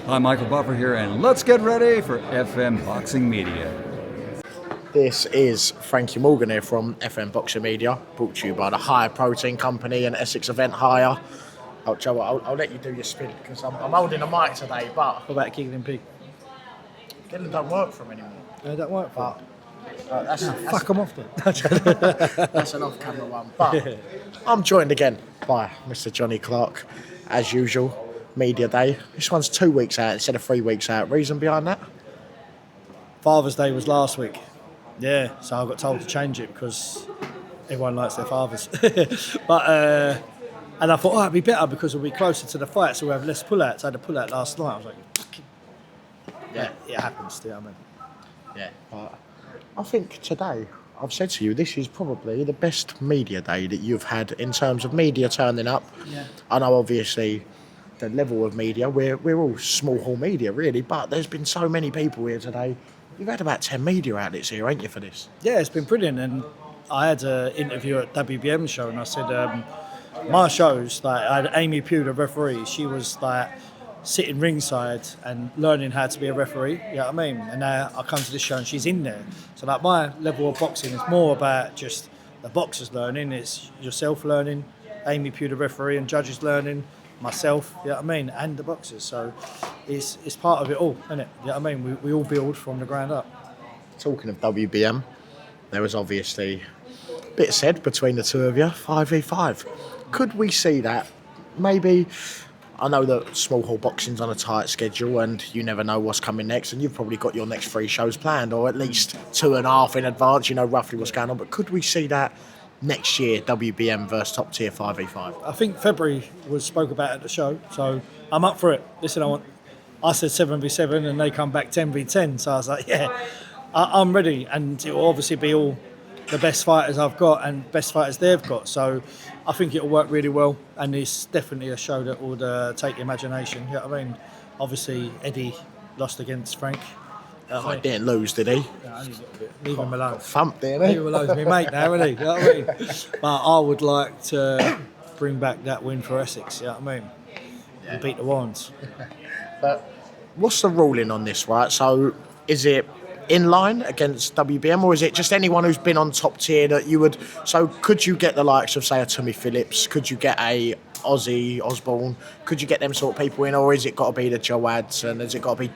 Hi, Michael Buffer here, and let's get ready for FM Boxing Media. This is Frankie Morgan here from FM Boxing Media, brought to you by the Higher Protein Company and Essex Event Hire. Oh, Joe, I'll let you do your spin because I'm holding a mic today, but... What about Giggling Pig? Giggling don't work for him anymore. No, it don't work for But fuck them off then. that's an off-camera one. But I'm joined again by Mr. Johnny Clark, as usual, Media Day. This one's 2 weeks out instead of 3 weeks out. Reason behind that? Father's Day was last week. Yeah, so I got told to change it because everyone likes their fathers. But and I thought, it'd be better because we'll be closer to the fight, so we'll have less pullouts. I had a pullout last night. I was like, Yeah. it happens. Do you know what I mean? Yeah. But I think today, I've said to you, this is probably the best media day that you've had in terms of media turning up. Yeah. I know, obviously, the level of media, we're all small hall media, really, but there's been so many people here today. You've had about 10 media outlets here, ain't you, for this? Yeah, it's been brilliant. And I had an interview at WBM show, and I said, my shows, like I had Amy Pugh, the referee, she was like sitting ringside and learning how to be a referee, you know what I mean? And now I come to this show and she's in there. So like my level of boxing is more about just the boxers learning, it's yourself learning, Amy Pugh, the referee, and judges learning, myself, you know what I mean, and the boxers. So it's part of it all, isn't it? You know what I mean? We all build from the ground up. Talking of WBM, there was obviously a bit said between the two of you, 5v5. Could we see that? Maybe, I know that small hall boxing's on a tight schedule and you never know what's coming next, and you've probably got your next 3 shows planned, or at least 2.5 in advance, you know roughly what's going on, but could we see that next year, WBM versus top tier 5v5? I think February was spoke about at the show, so I'm up for it. Listen, I said 7v7 and they come back 10v10, so I was like, yeah, I'm ready, and it will obviously be all the best fighters I've got and best fighters they've got, so I think it'll work really well, and it's definitely a show that would take the imagination, you know what I mean? Obviously Eddie lost against Frank. I didn't lose, did he? Yeah, only a little bit. Leave him alone. Thumped, didn't he? Leave him alone, he's my mate now, isn't he? You know what I mean? But I would like to bring back that win for Essex, you know what I mean? And beat the Warrens. But what's the ruling on this, right? So is it in line against WBM, or is it just anyone who's been on top tier that you would... So could you get the likes of, say, a Tommy Phillips? Could you get a Ozzy Osbourne? Could you get them sort of people in, or is it got to be the Joads, and has it got to be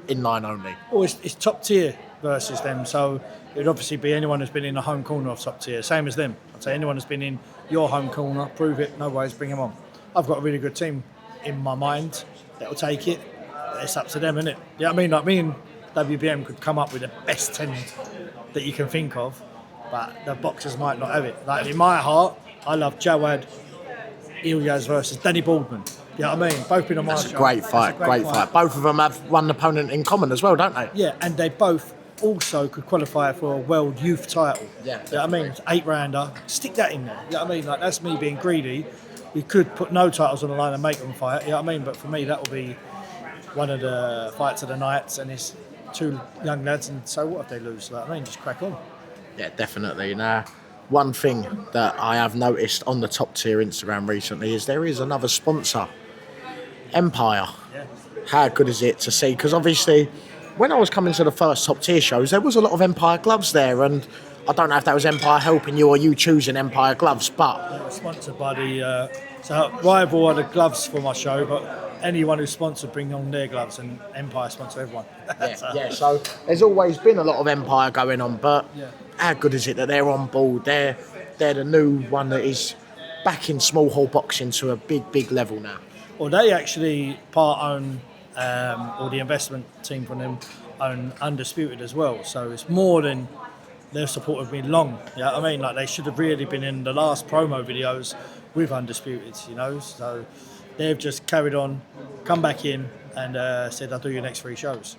in line only? Well, it's top tier versus them, so it would obviously be anyone who's been in the home corner of top tier, same as them. I'd say anyone who's been in your home corner, prove it, no worries, bring them on. I've got a really good team in my mind that will take it. It's up to them, isn't it? You know what I mean? Like me and WBM could come up with the best 10 that you can think of, but the boxers might not have it. Like in my heart, I love Jawad Ilyas versus Danny Baldwin. You know what I mean? Both been on my show. That's a great fight, great fight. Both of them have one opponent in common as well, don't they? Yeah, and they both also could qualify for a world youth title. Yeah, you know what I mean? It's 8-rounder. Stick that in there. You know what I mean? Like, that's me being greedy. We could put no titles on the line and make them fight. You know what I mean? But for me, that will be one of the fights of the nights, and it's 2 young lads, and so what if they lose? Like, I mean, just crack on. Yeah, definitely. Now, one thing that I have noticed on the top tier Instagram recently is there is another sponsor, Empire. Yeah. How good is it to see? Because obviously, when I was coming to the first top tier shows, there was a lot of Empire gloves there, and I don't know if that was Empire helping you or you choosing Empire gloves, but... They were sponsored by the... so Rival are the gloves for my show, but anyone who's sponsored bring on their gloves, and Empire sponsor everyone. So there's always been a lot of Empire going on, but Yeah. how good is it that they're on board? They're the new one that is back in small hall boxing to a big level now. Well, they actually part own, or the investment team from them own Undisputed as well. So it's more than they've supported me long. You know what I mean? Like, they should have really been in the last promo videos with Undisputed, you know? So they've just carried on, come back in and said, I'll do your next 3 shows.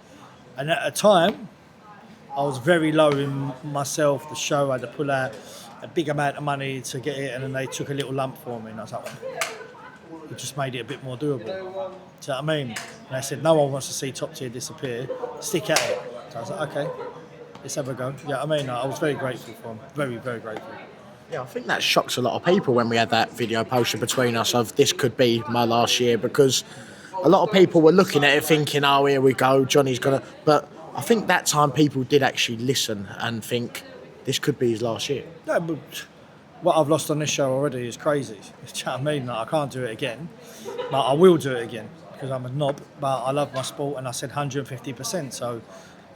And at a time, I was very low in myself. The show, I had to pull out a big amount of money to get it, and then they took a little lump for me, and I was like, it just made it a bit more doable. Do you know what I mean? And they said, no one wants to see top tier disappear, stick at it. So I was like, okay, let's have a go. You know what I mean? I was very grateful for them, very, very grateful. Yeah, I think that shocks a lot of people when we had that video posted between us of this could be my last year, because a lot of people were looking at it thinking, oh, here we go, Johnny's gonna. But I think that time people did actually listen and think this could be his last year. No, but what I've lost on this show already is crazy. Do you know what I mean? Like, I can't do it again, but I will do it again because I'm a knob. But I love my sport, and I said 150%. So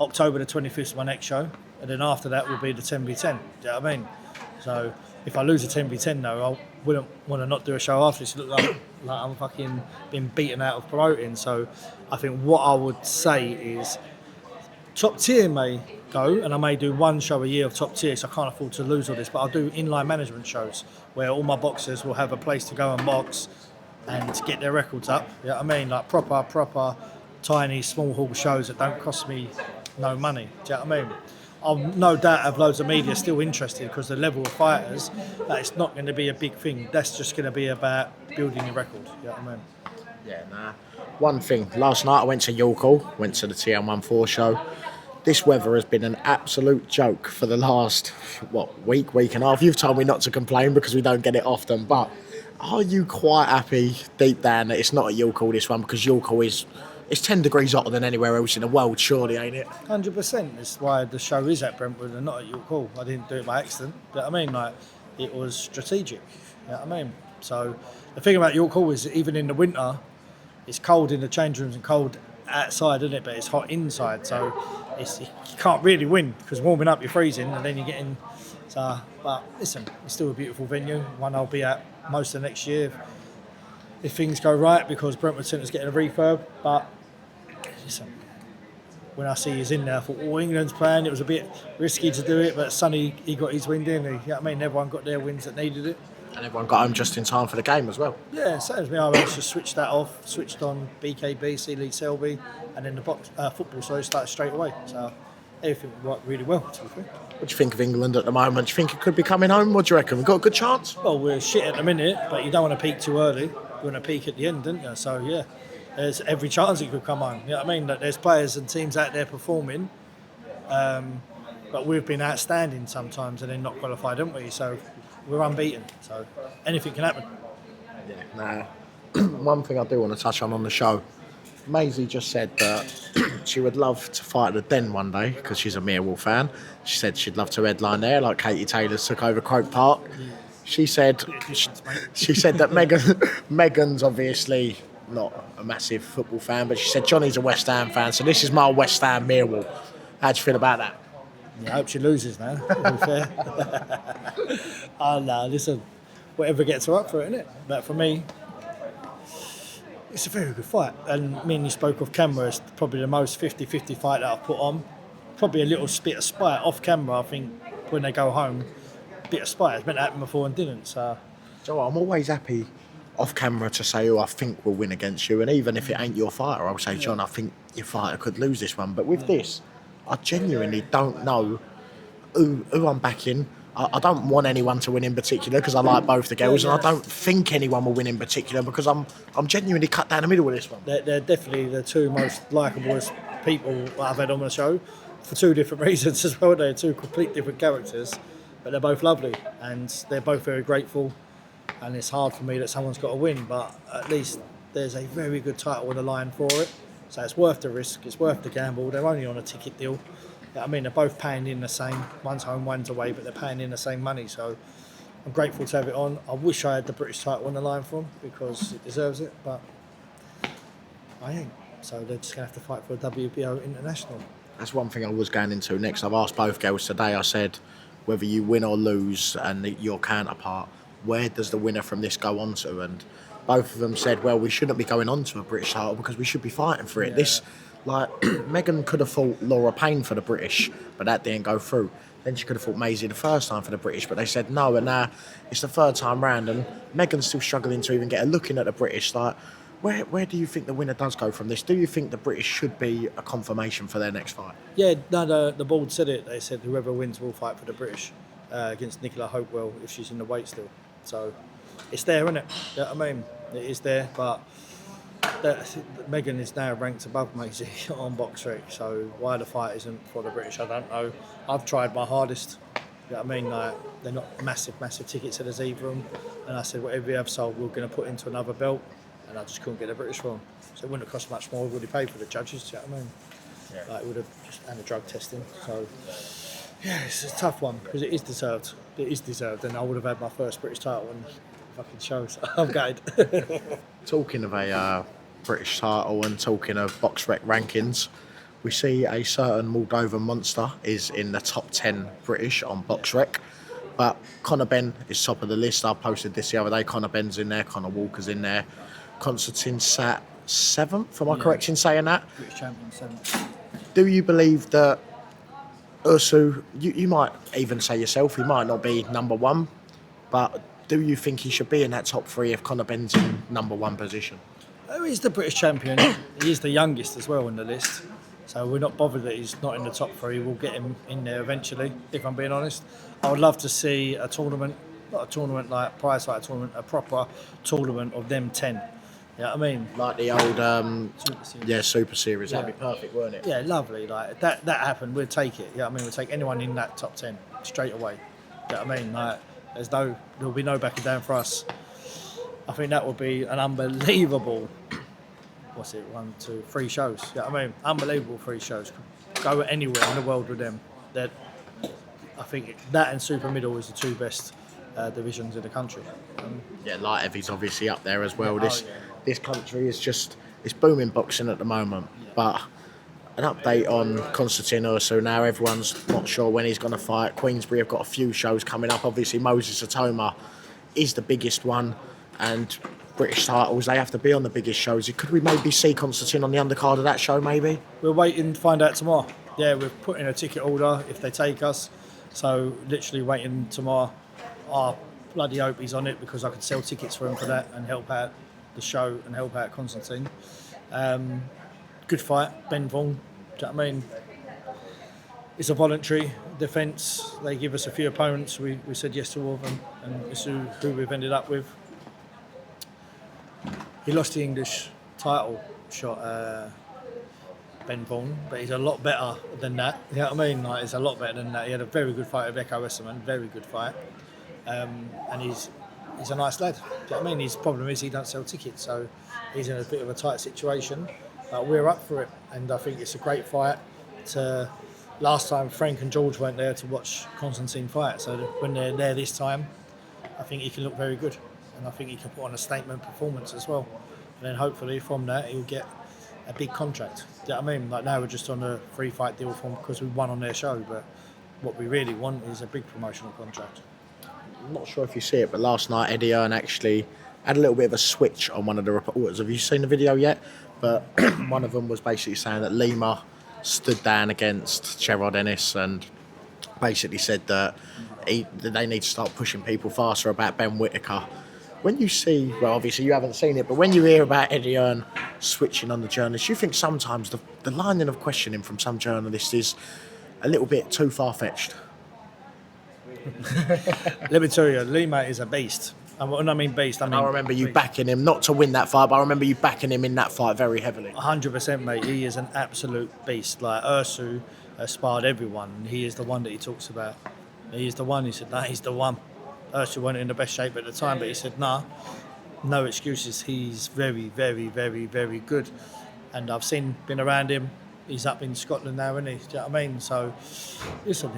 October the 25th is my next show, and then after that will be the 10v10. Do you know what I mean? So if I lose a 10v10 though, I wouldn't want to not do a show after this. It look like I'm fucking being beaten out of promoting. So I think what I would say is top tier may go, and I may do one show a year of top tier, so I can't afford to lose all this, but I'll do inline management shows where all my boxers will have a place to go and box and get their records up. You know what I mean? Like proper, tiny, small hall shows that don't cost me no money. Do you know what I mean? I'll no doubt have loads of media still interested because the level of fighters, that it's not going to be a big thing. That's just going to be about building your record. You know what I mean? Yeah, nah. One thing, last night I went to York Hall, went to the TM14 show. This weather has been an absolute joke for the last, week and a half. You've told me not to complain because we don't get it often, but are you quite happy deep down that it's not at York Hall this one? Because York Hall is 10 degrees hotter than anywhere else in the world, surely, ain't it? 100%. That's why the show is at Brentwood and not at York Hall. I didn't do it by accident. You know what I mean? Like, it was strategic. You know what I mean? So the thing about York Hall is that even in the winter, it's cold in the change rooms and cold outside, isn't it? But it's hot inside, so you can't really win because warming up you're freezing and then you're getting. So, but listen, it's still a beautiful venue. One I'll be at most of next year if things go right because Brentwood Centre's getting a refurb. But listen, when I see he's in there, I thought, England's playing. It was a bit risky to do it, but Sonny, he got his win, didn't he? You know what I mean? Everyone got their wins that needed it. And everyone got home just in time for the game as well. Yeah, same as me. I managed to switch that off, switched on BKB, Sea League Selby, and then the football, so it started straight away. So everything worked really well, to be fair. What do you think of England at the moment? Do you think it could be coming home? What do you reckon? We've got a good chance? Well, we're shit at the minute, but you don't want to peak too early. You want to peak at the end, don't you? So, yeah, there's every chance it could come home. You know what I mean? That there's players and teams out there performing, but we've been outstanding sometimes and then not qualified, haven't we? So we're unbeaten. So anything can happen. Yeah, nah. One thing I do want to touch on the show, Maisie just said that she would love to fight at the Den one day because she's a Millwall fan. She said she'd love to headline there like Katie Taylor's took over Croke Park. She said that Megan's obviously not a massive football fan, but she said Johnny's a West Ham fan, so this is my West Ham Millwall. How do you feel about that? Yeah, I hope she loses now, to be fair. Oh, no, listen, whatever gets her up for it, innit? But for me, it's a very good fight. And me and you spoke off camera, it's probably the most 50-50 fight that I've put on. Probably a little bit of spite off camera, I think, when they go home. A bit of spite. It's meant to happen before and didn't, so. So I'm always happy off camera to say who I think will win against you, and even if it ain't your fighter, I'll say, John, I think your fighter could lose this one. But with this, I genuinely don't know who I'm backing. I don't want anyone to win in particular because I like both the girls, and I don't think anyone will win in particular because I'm genuinely cut down the middle with this one. They're definitely the two most likeable people that I've had on the show for two different reasons as well. They're two complete different characters, but they're both lovely and they're both very grateful. And it's hard for me that someone's got to win, but at least there's a very good title on the line for it. So it's worth the risk, it's worth the gamble. They're only on a ticket deal. I mean, they're both paying in the same, one's home, one's away, but they're paying in the same money. So I'm grateful to have it on. I wish I had the British title on the line for them because it deserves it, but I ain't. So they're just going to have to fight for a WBO International. That's one thing I was going into next. I've asked both girls today, I said, whether you win or lose and your counterpart, where does the winner from this go on to? And both of them said, well, we shouldn't be going on to a British title because we should be fighting for it. Yeah. Megan could have fought Laura Payne for the British, but that didn't go through. Then she could have fought Maisie the first time for the British, but they said no, and now it's the third time round, and Megan's still struggling to even get a look in at the British. Where do you think the winner does go from this? Do you think the British should be a confirmation for their next fight? Yeah, no, the board said it. They said whoever wins will fight for the British against Nicola Hopewell if she's in the weight still. So it's there, isn't it? Yeah, I mean, it is there, but Megan is now ranked above Maisie on BoxRec, so why the fight isn't for the British, I don't know. I've tried my hardest. You know what I mean? They're not massive tickets to either of them. And I said, whatever we have sold, we're going to put into another belt. and I just couldn't get the British one. So it wouldn't have cost much more. We would have paid for the judges. Do you know what I mean? Yeah. Like it would have just and the drug testing. So yeah, it's a tough one because it is deserved. It is deserved, and I would have had my first British title in fucking shows. I'm gutted. Talking of a British title and talking of box rec rankings, we see a certain Moldovan monster is in the top 10 British on box rec. But Conor Benn is top of the list. I posted this the other day. Conor Benn's in there. Conor Walker's in there. Constantine sat 7th. Am I correct in saying that? British champion 7th. Do you believe that Ursu, you might even say yourself, he might not be number 1, but do you think he should be in that top 3 if Conor Benn's in number 1 position? Oh, he's the British champion. He is the youngest as well on the list. So we're not bothered that he's not in the top 3. We'll get him in there eventually, if I'm being honest. I would love to see a tournament, not a tournament like prize fight tournament, a proper tournament of them 10. You know what I mean? Like the old Super Series. Super Series. Yeah. That'd be perfect, wouldn't it? Yeah, lovely. Like that happened, we'd take it. You know what I mean? We'd take anyone in that top 10 straight away. You know what I mean? Like there'll be no backing down for us. I think that would be an unbelievable 1, 2, 3 shows. You know what I mean? Unbelievable 3 shows. Go anywhere in the world with them. That I think that and Super Middle is the 2 best divisions in the country. Yeah, light heavy's obviously up there as well. Yeah, This country is it's booming boxing at the moment. But an update on Constantine Ursu. Now everyone's not sure when he's going to fight. Queensbury have got a few shows coming up. Obviously Moses Atoma is the biggest one, and British titles, they have to be on the biggest shows. Could we maybe see Constantine on the undercard of that show maybe? We're waiting to find out tomorrow. Yeah, we're putting a ticket order if they take us. So literally waiting tomorrow. I bloody hope he's on it because I could sell tickets for him for that and help out the show and help out Constantine. Good fight, Ben Vaughan. Do you know what I mean? It's a voluntary defence. They give us a few opponents. We said yes to all of them, and it's who we've ended up with. He lost the English title shot, Ben Vaughan, but he's a lot better than that. You know what I mean? Like, he's a lot better than that. He had a very good fight with Echo Westerman, very good fight. And he's a nice lad. Do you know what I mean? His problem is he don't sell tickets, so he's in a bit of a tight situation. But we're up for it, and I think it's a great fight. Last time Frank and George weren't there to watch Constantine fight, so when they're there this time, I think he can look very good. And I think he can put on a statement performance as well. And then hopefully from that he'll get a big contract. Do you know what I mean? Like now we're just on a free fight deal for him because we won on their show, but what we really want is a big promotional contract. I'm not sure if you see it, but last night Eddie Earn actually had a little bit of a switch on one of the reporters. Have you seen the video yet? But one of them was basically saying that Lima stood down against Sherrod Ennis and basically said that they need to start pushing people faster about Ben Whittaker. When you see, well, obviously you haven't seen it, but when you hear about Eddie Earn switching on the journalists, you think sometimes the lining of questioning from some journalists is a little bit too far-fetched. Let me tell you, Lima is a beast. And when I mean beast, I mean... I remember you beast. backing him, not to win that fight, but I remember you backing him in that fight very heavily. 100%, mate. He is an absolute beast. Like, Ursu sparred everyone. He is the one that he talks about. He is the one. He said, nah, he's the one. Ursu wasn't in the best shape at the time, but he said, nah, no excuses. He's very, very, very, very good. And I've been around him. He's up in Scotland now, isn't he? Do you know what I mean? So, listen,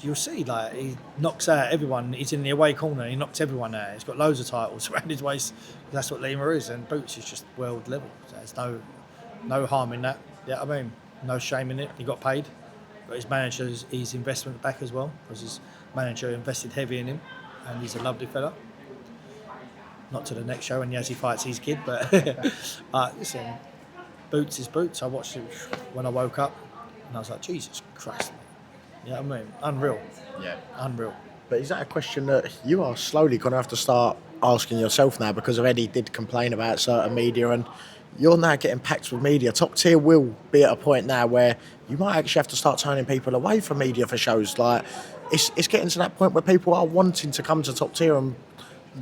you'll see, like, he knocks out everyone. He's in the away corner. He knocks everyone out. He's got loads of titles around his waist. That's what Lima is. And Boots is just world level. So there's no harm in that. You know what I mean? No shame in it. He got paid. But his manager's his investment back as well, because his manager invested heavy in him. And he's a lovely fella. Not to the next show when Yazzie fights his kid, but listen, Boots is Boots. I watched it when I woke up and I was like, Jesus Christ. You know what I mean? Unreal. Yeah. Unreal. But is that a question that you are slowly going to have to start asking yourself now, because of Eddie did complain about certain media and you're now getting packed with media. Top Tier will be at a point now where you might actually have to start turning people away from media for shows. Like, it's getting to that point where people are wanting to come to Top Tier and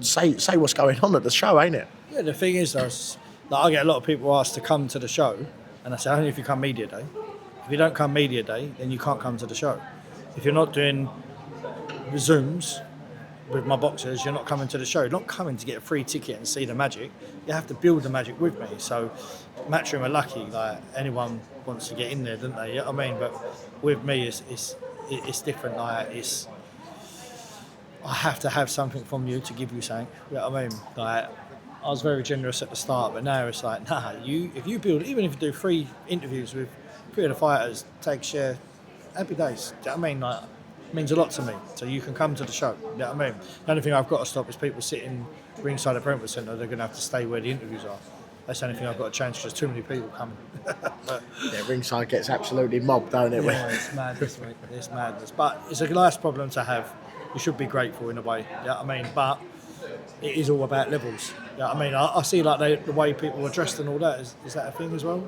say what's going on at the show, ain't it? Yeah, the thing is, though, like, I get a lot of people asked to come to the show, and I say, only if you come media day. If you don't come media day, then you can't come to the show. If you're not doing Zooms, with my boxers, you're not coming to the show. You're not coming to get a free ticket and see the magic. You have to build the magic with me. So Matchroom are lucky. Like anyone wants to get in there, don't they? You know what I mean? But with me, it's different. Like I have to have something from you to give you something. You know what I mean? Like I was very generous at the start, but now it's like, nah. If you build, even if you do 3 interviews with 3 of the fighters, take share, happy days. Do you know what I mean? Like, it means a lot to me. So you can come to the show. You know what I mean? The only thing I've got to stop is people sitting ringside at Brentwood Centre. They're going to have to stay where the interviews are. That's the only thing I've got to change. There's too many people coming. Yeah, ringside gets absolutely mobbed, don't it? Yeah, it's madness, mate. It's madness. But it's a nice problem to have. You should be grateful in a way. You know what I mean? But it is all about levels. You know what I mean? I see like the way people are dressed and all that. Is that a thing as well?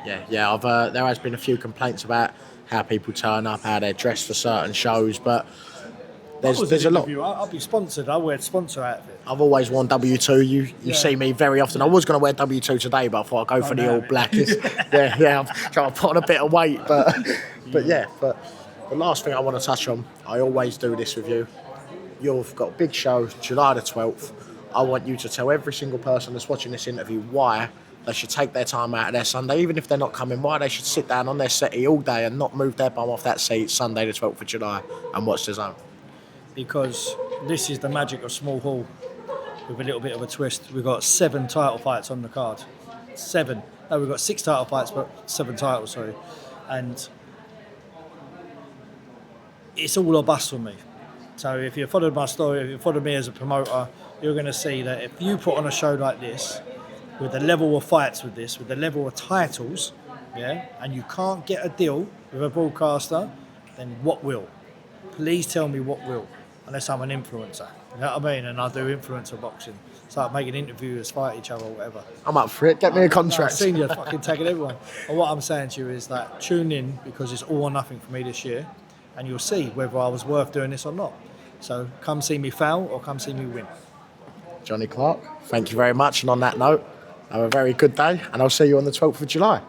Yeah. I've there has been a few complaints about how people turn up, how they're dressed for certain shows, but there's a lot. I'll be sponsored. I wear sponsor outfit. I've always worn W2. You see me very often. I was going to wear W2 today, but I thought I'd go for the all black. I'm trying to put on a bit of weight, but the last thing I want to touch on, I always do this with you. You've got a big show, July the 12th. I want you to tell every single person that's watching this interview why they should take their time out of their Sunday, even if they're not coming, why they should sit down on their settee all day and not move their bum off that seat Sunday the 12th of July and watch the zone. Because this is the magic of Small Hall with a little bit of a twist. We've got 7 title fights on the card. 7. No, we've got 6 title fights, but 7 titles, sorry. And it's all or bust for me. So if you followed my story, if you followed me as a promoter, you're going to see that if you put on a show like this, with the level of fights with this, with the level of titles, yeah, and you can't get a deal with a broadcaster, then what will? Please tell me what will, unless I'm an influencer. You know what I mean? And I do influencer boxing. Start making interviewers fight each other or whatever. I'm up for it. Get me a contract. I've seen you fucking tagging everyone. And what I'm saying to you is that tune in, because it's all or nothing for me this year, and you'll see whether I was worth doing this or not. So come see me foul or come see me win. Johnny Clark, thank you very much. And on that note, have a very good day, and I'll see you on the 12th of July.